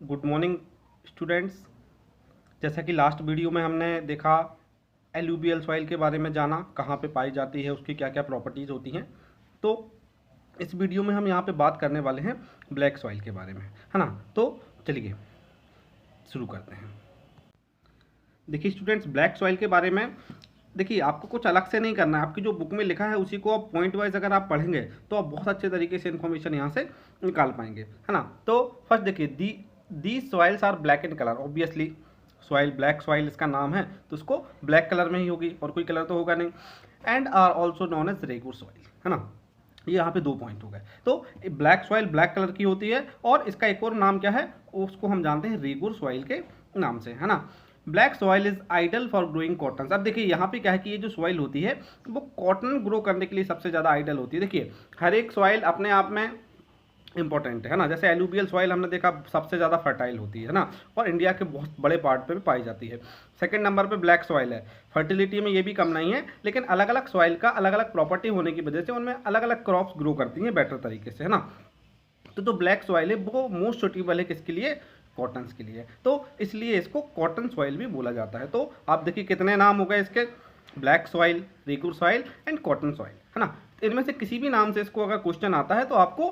Good morning students. जैसा कि last video में हमने देखा एलुवियल सॉइल के बारे में, जाना कहाँ पे पाई जाती है, उसकी क्या क्या प्रॉपर्टीज़ होती हैं। तो इस वीडियो में हम यहाँ पे बात करने वाले हैं ब्लैक सॉइल के बारे में, है ना। तो चलिए शुरू करते हैं। देखिए स्टूडेंट्स, ब्लैक सॉइल के बारे में देखिए आपको कुछ अलग से नहीं करना है। आपकी जो बुक में लिखा है उसी को आप पॉइंट वाइज अगर आप पढ़ेंगे तो आप बहुत अच्छे तरीके से इन्फॉर्मेशन यहाँ से निकाल पाएंगे, है ना। तो फर्स्ट देखिए, the soils are black in colour. Obviously soil, black soil इसका नाम है तो उसको ब्लैक कलर में ही होगी, और कोई कलर तो होगा नहीं। And are also known as regur soil, है ना। ये यहाँ पे 2 पॉइंट हो गए। तो ब्लैक सॉइल ब्लैक कलर की होती है, और इसका एक और नाम क्या है उसको हम जानते हैं रेगुर सॉइल के नाम से, है ना। Black soil is ideal for growing cotton. अब देखिए यहाँ पे क्या है कि ये जो सॉइल होती है वो कॉटन ग्रो करने के लिए सबसे ज़्यादा आइडल होती है। देखिए हर एक सॉइल अपने आप में इंपॉर्टेंट है ना। जैसे एलुवियल सॉइल हमने देखा सबसे ज़्यादा फर्टाइल होती है ना, और इंडिया के बहुत बड़े पार्ट पे भी पाई जाती है। सेकंड नंबर पे ब्लैक सॉइल है, फर्टिलिटी में ये भी कम नहीं है, लेकिन अलग अलग सॉइल का अलग अलग प्रॉपर्टी होने की वजह से उनमें अलग अलग क्रॉप्स ग्रो करती हैं बेटर तरीके से, है ना। तो जो ब्लैक सॉइल है वो मोस्ट सुटेबल है किसके लिए? कॉटन्स के लिए। तो इसलिए इसको कॉटन सॉइल भी बोला जाता है। तो आप देखिए कितने नाम हो गए इसके, black soil, regur soil and cotton soil, है ना। इनमें से किसी भी नाम से इसको अगर क्वेश्चन आता है तो आपको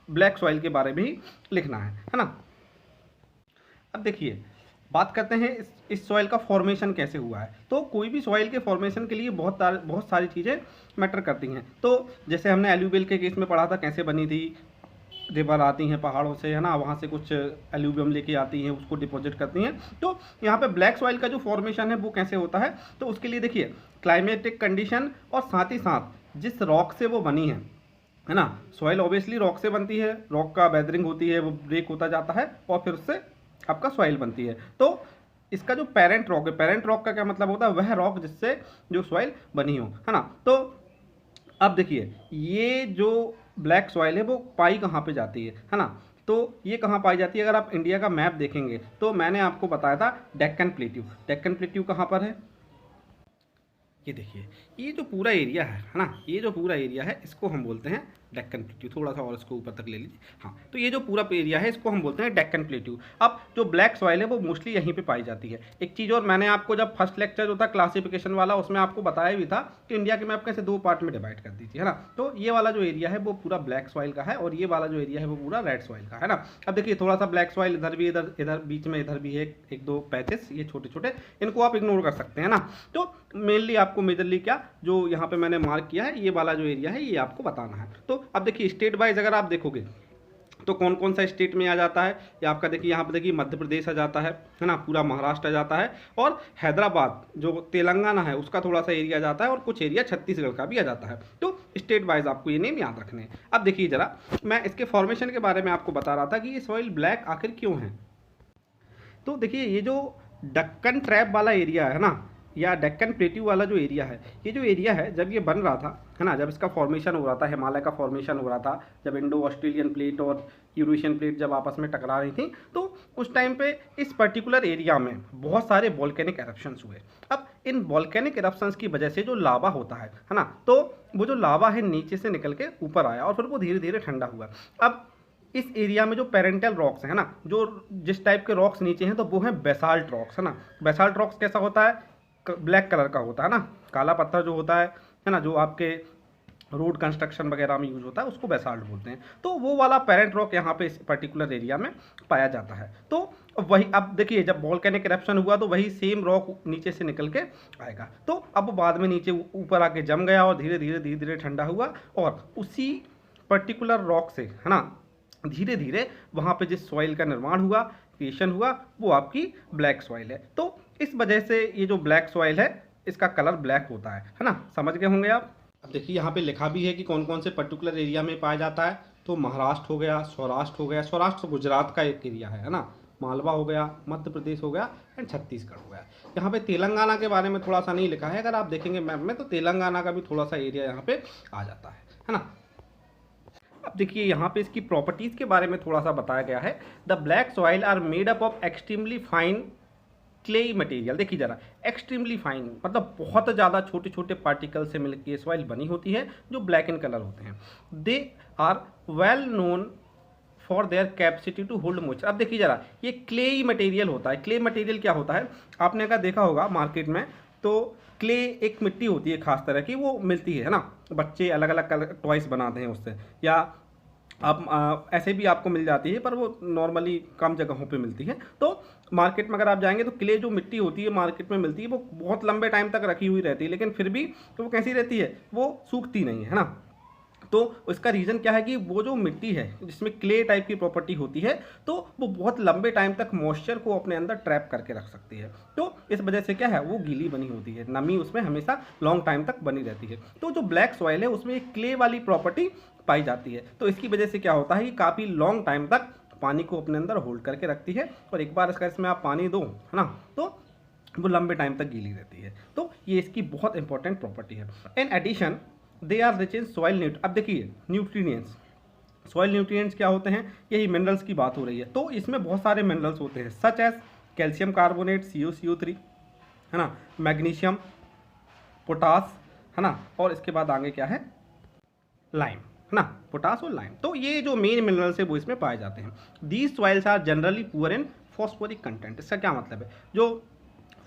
ब्लैक सॉइल के बारे में ही लिखना है ना। अब देखिए बात करते हैं इस सॉइल का फॉर्मेशन कैसे हुआ है। तो कोई भी सॉइल के फॉर्मेशन के लिए बहुत सारी चीज़ें मैटर करती हैं। तो जैसे हमने एलुवियल के केस में पढ़ा था कैसे बनी थी। रिवर आती हैं पहाड़ों से, है ना, वहाँ से कुछ एल्यूवियम लेके आती हैं, उसको डिपॉजिट करती हैं। तो यहाँ पे ब्लैक सॉइल का जो फॉर्मेशन है वो कैसे होता है, तो उसके लिए देखिए क्लाइमेटिक कंडीशन और साथ ही साथ जिस रॉक से वो बनी है ना। सॉइल ऑब्वियसली रॉक से बनती है, रॉक का वेदरिंग होती है, वो ब्रेक होता जाता है और फिर उससे आपका सॉइल बनती है। तो इसका जो पेरेंट रॉक है, पेरेंट रॉक का क्या मतलब होता है? वह रॉक जिससे जो सॉइल बनी हो, है ना। तो अब देखिए ये जो ब्लैक सॉइल है वो पाई कहाँ पे जाती है ना। तो ये कहाँ पाई जाती है? अगर आप इंडिया का मैप देखेंगे तो मैंने आपको बताया था डेक्कन प्लेट्यू। डेक्कन प्लेट्यू कहाँ पर है? ये देखिए ये जो पूरा एरिया है ना, ये जो पूरा एरिया है इसको हम बोलते हैं डेक्कन प्लेट्यू। थोड़ा सा और इसको ऊपर तक ले लीजिए। हाँ, तो ये जो पूरा एरिया है इसको हम बोलते हैं डेक्कन प्लेट्यू। अब जो ब्लैक सॉइल है वो मोस्टली यहीं पे पाई जाती है। एक चीज़ और, मैंने आपको जब फर्स्ट लेक्चर जो था क्लासिफिकेशन वाला उसमें आपको बताया भी था कि इंडिया के मैप कैसे 2 पार्ट में डिवाइड कर दीजिए, है ना। तो ये वाला जो एरिया है वो पूरा ब्लैक सॉइल का है, और ये वाला जो एरिया है वो पूरा रेड सॉइल का है ना। अब देखिए थोड़ा सा ब्लैक सॉइल इधर भी, इधर इधर बीच में इधर भी है एक दो पैचेस, ये छोटे छोटे, इनको आप इग्नोर कर सकते हैं ना। तो मेनली आपको मेजरली क्या जो यहाँ पे मैंने मार्क किया है ये वाला जो एरिया है ये आपको बताना है। तो अब देखिए स्टेट वाइज अगर आप देखोगे तो कौन कौन सा स्टेट में आ जाता है, ये आपका देखिए यहाँ पे देखिए मध्य प्रदेश आ जाता है ना, पूरा महाराष्ट्र आ जाता है, और हैदराबाद जो तेलंगाना है उसका थोड़ा सा एरिया जाता है, और कुछ एरिया छत्तीसगढ़ का भी आ जाता है। तो स्टेट वाइज आपको ये नेम याद रखने हैं। अब देखिए जरा मैं इसके फॉर्मेशन के बारे में आपको बता रहा था कि ये सॉइल ब्लैक आखिर क्यों है। तो देखिए ये जो डक्कन ट्रैप वाला एरिया है ना, या डेक्कन प्लेट्यू वाला जो एरिया है, ये जो एरिया है जब ये बन रहा था, है ना, जब इसका फॉर्मेशन हो रहा था, हिमालय का फॉर्मेशन हो रहा था, जब इंडो ऑस्ट्रेलियन प्लेट और यूरेशियन प्लेट जब आपस में टकरा रही थी, तो उस टाइम पे इस पर्टिकुलर एरिया में बहुत सारे वॉल्केनिक एरप्शंस हुए। अब इन वॉल्केनिक एरप्शंस की वजह से जो लावा होता है ना, तो वो जो लावा है नीचे से निकल के ऊपर आया और फिर वो धीरे धीरे ठंडा हुआ। अब इस एरिया में जो पेरेंटल रॉक्स हैं ना, जो जिस टाइप के रॉक्स नीचे हैं तो वो हैं बेसाल्ट रॉक्स, है ना। बेसाल्ट रॉक्स कैसा होता है? ब्लैक कलर का होता है ना, काला पत्थर जो होता है ना, जो आपके रोड कंस्ट्रक्शन वगैरह में यूज होता है उसको बेसाल्ट बोलते हैं। तो वो वाला पेरेंट रॉक यहाँ पे इस पर्टिकुलर एरिया में पाया जाता है। तो वही अब देखिए जब वॉल्केनिक इरप्शन हुआ तो वही सेम रॉक नीचे से निकल के आएगा। तो अब बाद में नीचे ऊपर आके जम गया और धीरे धीरे ठंडा हुआ, और उसी पर्टिकुलर रॉक से, है ना, धीरे धीरे वहाँ पे जिस सॉइल का निर्माण हुआ, क्रिएशन हुआ, वो आपकी ब्लैक सॉइल है। तो इस वजह से ये जो ब्लैक सॉइल है इसका कलर ब्लैक होता है ना। समझ गए होंगे आप। अब देखिए यहाँ पे लिखा भी है कि कौन कौन से पर्टिकुलर एरिया में पाया जाता है। तो महाराष्ट्र हो गया, सौराष्ट्र हो गया, सौराष्ट्र गुजरात का एक एरिया है ना, मालवा हो गया, मध्य प्रदेश हो गया एंड छत्तीसगढ़ हो गया। यहाँ पे तेलंगाना के बारे में थोड़ा सा नहीं लिखा है, अगर आप देखेंगे मैप में तो तेलंगाना का भी थोड़ा सा एरिया यहाँ पे आ जाता है ना। अब देखिए यहाँ पे इसकी प्रॉपर्टीज़ के बारे में थोड़ा सा बताया गया है। The black soil are made up of extremely fine clayey material. देखिए जरा, एक्सट्रीमली फाइन मतलब बहुत ज़्यादा छोटे छोटे पार्टिकल से मिलकर सॉइल बनी होती है जो ब्लैक इन कलर होते हैं। They are well known for their capacity to hold moisture. अब देखिए जरा, ये क्लेई मटेरियल होता है। क्ले मटेरियल क्या होता है, आपने अगर देखा होगा मार्केट में, तो क्ले एक मिट्टी होती है खास तरह की, वो मिलती है ना, बच्चे अलग अलग टॉयस बनाते हैं उससे, या आप ऐसे भी आपको मिल जाती है, पर वो नॉर्मली कम जगहों पे मिलती है। तो मार्केट में अगर आप जाएंगे तो क्ले जो मिट्टी होती है मार्केट में मिलती है, वो बहुत लंबे टाइम तक रखी हुई रहती है, लेकिन फिर भी तो वो कैसी रहती है, वो सूखती नहीं है ना। तो इसका रीज़न क्या है कि वो जो मिट्टी है जिसमें क्ले टाइप की प्रॉपर्टी होती है, तो वो बहुत लंबे टाइम तक मॉइस्चर को अपने अंदर ट्रैप करके रख सकती है। तो इस वजह से क्या है, वो गीली बनी होती है, नमी उसमें हमेशा लॉन्ग टाइम तक बनी रहती है। तो जो ब्लैक सॉइल है उसमें एक क्ले वाली प्रॉपर्टी पाई जाती है। तो इसकी वजह से क्या होता है कि काफ़ी लॉन्ग टाइम तक पानी को अपने अंदर होल्ड करके रखती है, और एक बार इसमें आप पानी दो, है ना, तो वो लंबे टाइम तक गीली रहती है। तो ये इसकी बहुत इंपॉर्टेंट प्रॉपर्टी है। In addition they are rich in soil nutrients. अब देखिए न्यूट्रिएंट्स, सॉइल न्यूट्रिएंट्स क्या होते हैं, यही मिनरल्स की बात हो रही है। तो इसमें बहुत सारे मिनरल्स होते हैं, such as calcium carbonate CO3, है ना, मैग्नीशियम, पोटास, है ना, और इसके बाद आगे क्या है, लाइम, है ना, पोटास और लाइम। तो ये जो मेन मिनरल्स है वो इसमें पाए जाते हैं। These soils are generally poor in phosphoric content. इसका क्या मतलब है, जो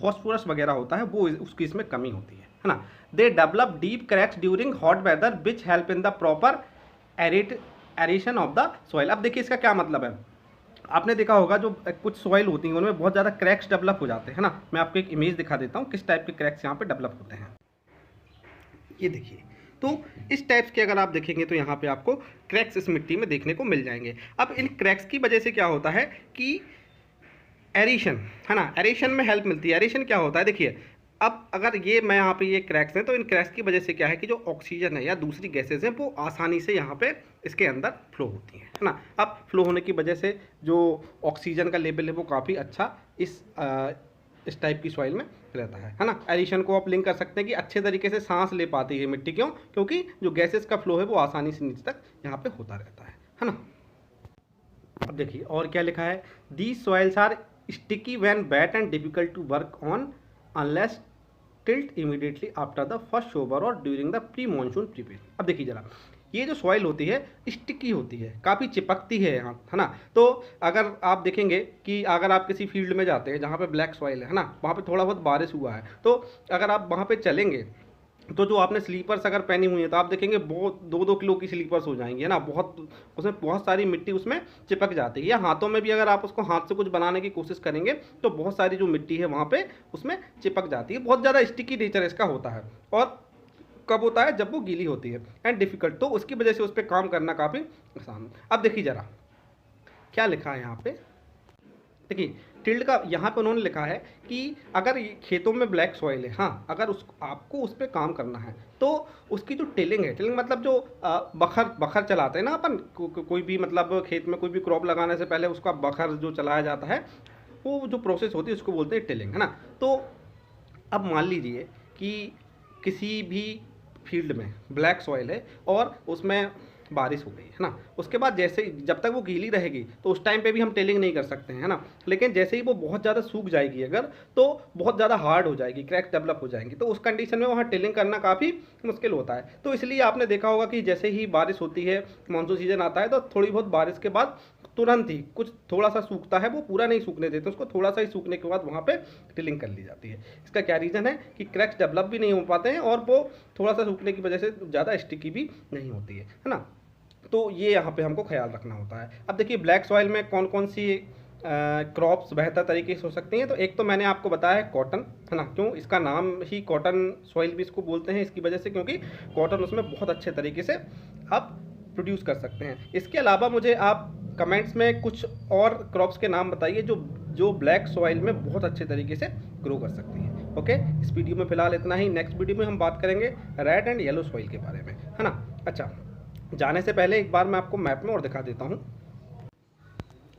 फॉस्फोरस वगैरह होता है वो उसकी इसमें कमी होती है ना। They develop deep cracks during hot weather which help in the proper aeration of the soil. अब देखिए इसका क्या मतलब है, आपने देखा होगा जो कुछ सॉइल होती हैं उनमें बहुत ज़्यादा क्रैक्स डेवलप हो जाते हैं ना। मैं आपको एक इमेज दिखा देता हूँ किस टाइप के क्रैक्स यहाँ पे डेवलप होते हैं। ये देखिए, तो इस टाइप्स के अगर आप देखेंगे तो यहाँ पे आपको क्रैक्स इस मिट्टी में देखने को मिल जाएंगे। अब इन क्रैक्स की वजह से क्या होता है कि एरेशन, है ना, एरेशन में हेल्प मिलती है। एरेशन क्या होता है, देखिए अब अगर ये मैं यहाँ पे ये क्रैक्स हैं, तो इन क्रैक्स की वजह से क्या है कि जो ऑक्सीजन है या दूसरी गैसेज हैं वो आसानी से यहाँ पे इसके अंदर फ्लो होती हैं, है ना। अब फ्लो होने की वजह से जो ऑक्सीजन का लेवल है वो काफ़ी अच्छा इस टाइप की सॉइल में रहता है ना। एडिशन को आप लिंक कर सकते हैं कि अच्छे तरीके से सांस ले पाती है मिट्टी, क्यों, क्योंकि जो गैसेस का फ्लो है वो आसानी से नीचे तक यहाँ पे होता रहता है ना। अब देखिए और क्या लिखा है, these soils are sticky when wet and difficult to work on unless tilled immediately after the first shower और during the pre monsoon prepare. अब देखिए जरा, ये जो सॉइल होती है स्टिकी होती है, काफ़ी चिपकती है यहाँ, है ना। तो अगर आप देखेंगे कि अगर आप किसी फील्ड में जाते हैं जहाँ पे ब्लैक सॉइल है ना, वहाँ पे थोड़ा बहुत बारिश हुआ है, तो अगर आप वहाँ पे चलेंगे तो जो आपने स्लीपर्स अगर पहनी हुई है तो आप देखेंगे बहुत 2-2 किलो की स्लीपर्स हो जाएंगी, है ना। बहुत उसमें बहुत सारी मिट्टी उसमें चिपक जाती है। या हाथों में भी अगर आप उसको हाथ से कुछ बनाने की कोशिश करेंगे तो बहुत सारी जो मिट्टी है वहाँ पे उसमें चिपक जाती है। बहुत ज़्यादा स्टिकी नेचर इसका होता है, और कब होता है, जब वो गीली होती है एंड डिफ़िकल्ट, तो उसकी वजह से उस पर काम करना काफ़ी आसान। अब देखिए ज़रा क्या लिखा है यहाँ पे, देखिए टिल्ड का यहाँ पे उन्होंने लिखा है कि अगर खेतों में ब्लैक सॉइल है, हाँ, अगर आपको उस पर काम करना है तो उसकी जो टिलिंग है, टिलिंग मतलब जो बखर चलाते हैं ना अपन, कोई भी मतलब खेत में कोई भी क्रॉप लगाने से पहले उसका बखर जो चलाया जाता है, वो जो प्रोसेस होती है उसको बोलते हैं टिलिंग, है ना। तो अब मान लीजिए कि किसी भी फील्ड में ब्लैक सॉइल है और उसमें बारिश हो गई, है ना, उसके बाद जैसे जब तक वो गीली रहेगी तो उस टाइम पे भी हम टेलिंग नहीं कर सकते हैं, है ना। लेकिन जैसे ही वो बहुत ज़्यादा सूख जाएगी अगर, तो बहुत ज़्यादा हार्ड हो जाएगी, क्रैक डेवलप हो जाएंगी, तो उस कंडीशन में वहाँ टेलिंग करना काफ़ी मुश्किल होता है। तो इसलिए आपने देखा होगा कि जैसे ही बारिश होती है, मानसून सीजन आता है, तो थोड़ी बहुत बारिश के बाद तुरंत ही कुछ थोड़ा सा सूखता है, वो पूरा नहीं सूखने देते, उसको थोड़ा सा ही सूखने के बाद वहाँ पे टिलिंग कर ली जाती है। इसका क्या रीज़न है कि क्रैक्स डेवलप भी नहीं हो पाते हैं और वो थोड़ा सा सूखने की वजह से ज़्यादा स्टिकी भी नहीं होती है ना। तो ये यहाँ पे हमको ख्याल रखना होता है। अब देखिए ब्लैक सॉइल में कौन कौन सी क्रॉप्स बेहतर तरीके से हो सकती हैं, तो एक तो मैंने आपको बताया है कॉटन, है ना। क्यों, इसका नाम ही कॉटन सॉइल भी इसको बोलते हैं इसकी वजह से, क्योंकि कॉटन उसमें बहुत अच्छे तरीके से आप प्रोड्यूस कर सकते हैं। इसके अलावा मुझे आप कमेंट्स में कुछ और क्रॉप्स के नाम बताइए जो ब्लैक सॉइल में बहुत अच्छे तरीके से ग्रो कर सकती हैं। ओके, इस वीडियो में फिलहाल इतना ही। नेक्स्ट वीडियो में हम बात करेंगे रेड एंड येलो सॉइल के बारे में, है ना। अच्छा, जाने से पहले एक बार मैं आपको मैप में और दिखा देता हूँ,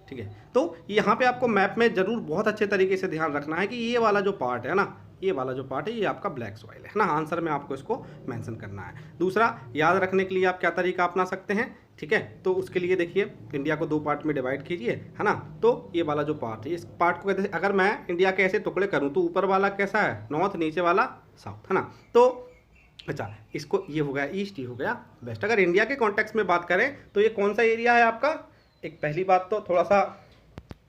ठीक है। तो यहाँ पे आपको मैप में ज़रूर बहुत अच्छे तरीके से ध्यान रखना है कि ये वाला जो पार्ट है ना, ये वाला जो पार्ट है ये आपका ब्लैक सॉइल है ना। आंसर में आपको इसको मेंशन करना है। दूसरा, याद रखने के लिए आप क्या तरीका अपना सकते हैं, ठीक है। तो उसके लिए देखिए इंडिया को 2 पार्ट में डिवाइड कीजिए, है ना। तो ये वाला जो पार्ट है, इस पार्ट को कहते हैं, अगर मैं इंडिया के ऐसे टुकड़े करूँ तो ऊपर वाला कैसा है, नॉर्थ, नीचे वाला साउथ, है ना। तो अच्छा, इसको ये हो गया ईस्ट, ये हो गया वेस्ट। अगर इंडिया के कॉन्टेक्स्ट में बात करें तो ये कौन सा एरिया है आपका, एक पहली बात तो थोड़ा सा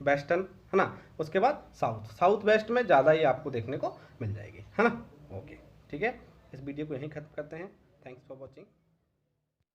वेस्टर्न है ना, उसके बाद साउथ वेस्ट में ज़्यादा ही आपको देखने को मिल जाएगी, है ना। ओके, ठीक है, इस वीडियो को यहीं खत्म करते हैं। Thanks for watching.